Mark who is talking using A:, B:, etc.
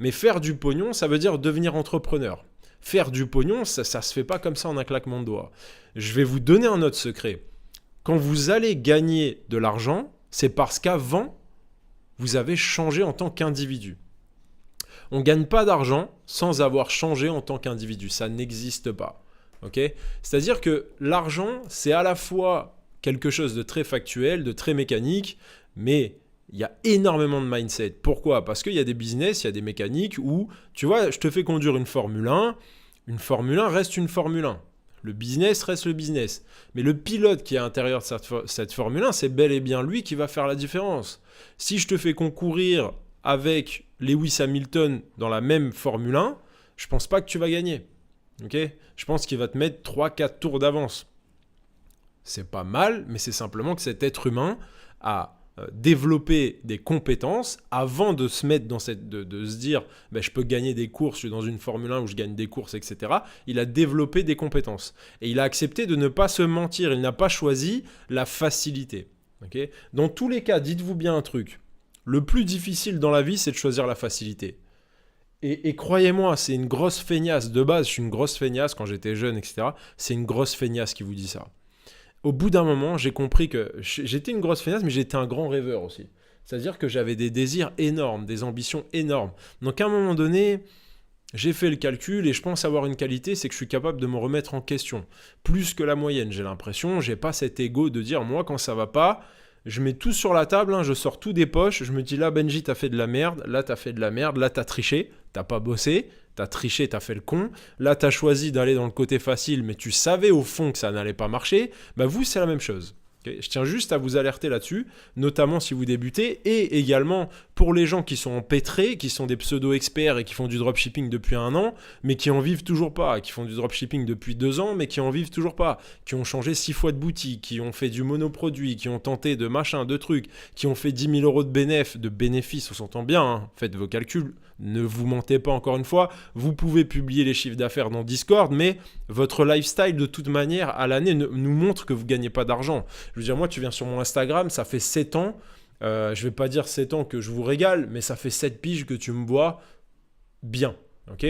A: Mais faire du pognon, ça veut dire devenir entrepreneur. Faire du pognon, ça se fait pas comme ça en un claquement de doigts. Je vais vous donner un autre secret. Quand vous allez gagner de l'argent, c'est parce qu'avant, vous avez changé en tant qu'individu. On ne gagne pas d'argent sans avoir changé en tant qu'individu. Ça n'existe pas. Okay ? C'est-à-dire que l'argent, c'est à la fois quelque chose de très factuel, de très mécanique, mais il y a énormément de mindset. Pourquoi ? Parce qu'il y a des business, il y a des mécaniques où, tu vois, je te fais conduire une Formule 1. Une Formule 1 reste une Formule 1. Le business reste le business. Mais le pilote qui est à l'intérieur de cette Formule 1, c'est bel et bien lui qui va faire la différence. Si je te fais concourir avec Lewis Hamilton dans la même Formule 1, je pense pas que tu vas gagner. Okay ? Je pense qu'il va te mettre 3-4 tours d'avance. C'est pas mal, mais c'est simplement que cet être humain a développé des compétences avant de se mettre dans de se dire je peux gagner des courses, je suis dans une Formule 1 où je gagne des courses, etc. Il a développé des compétences. Et il a accepté de ne pas se mentir. Il n'a pas choisi la facilité. Okay ? Dans tous les cas, dites-vous bien un truc. Le plus difficile dans la vie, c'est de choisir la facilité. Et croyez-moi, c'est une grosse feignasse. De base, je suis une grosse feignasse quand j'étais jeune, etc. C'est une grosse feignasse qui vous dit ça. Au bout d'un moment, j'ai compris que j'étais une grosse feignasse, mais j'étais un grand rêveur aussi. C'est-à-dire que j'avais des désirs énormes, des ambitions énormes. Donc à un moment donné, j'ai fait le calcul et je pense avoir une qualité, c'est que je suis capable de me remettre en question. Plus que la moyenne, j'ai l'impression. J'ai pas cet ego de dire, moi, quand ça va pas, je mets tout sur la table, je sors tout des poches, je me dis là, Benji, t'as fait de la merde, là, t'as fait de la merde, là, t'as triché, t'as pas bossé, t'as triché, t'as fait le con, là, t'as choisi d'aller dans le côté facile, mais tu savais au fond que ça n'allait pas marcher, vous, c'est la même chose. Okay, je tiens juste à vous alerter là-dessus, notamment si vous débutez, et également pour les gens qui sont empêtrés, qui sont des pseudo-experts et qui font du dropshipping depuis 1 an, mais qui en vivent toujours pas, qui font du dropshipping depuis 2 ans, mais qui en vivent toujours pas, qui ont changé 6 fois de boutique, qui ont fait du monoproduit, qui ont tenté de machin, de trucs, qui ont fait 10 000 euros de bénéfices, on s'entend bien, faites vos calculs, ne vous mentez pas encore une fois, vous pouvez publier les chiffres d'affaires dans Discord, mais votre lifestyle de toute manière à l'année nous montre que vous ne gagnez pas d'argent. Je veux dire, moi, tu viens sur mon Instagram, ça fait 7 ans, je vais pas dire 7 ans que je vous régale, mais ça fait 7 piges que tu me vois bien, ok ?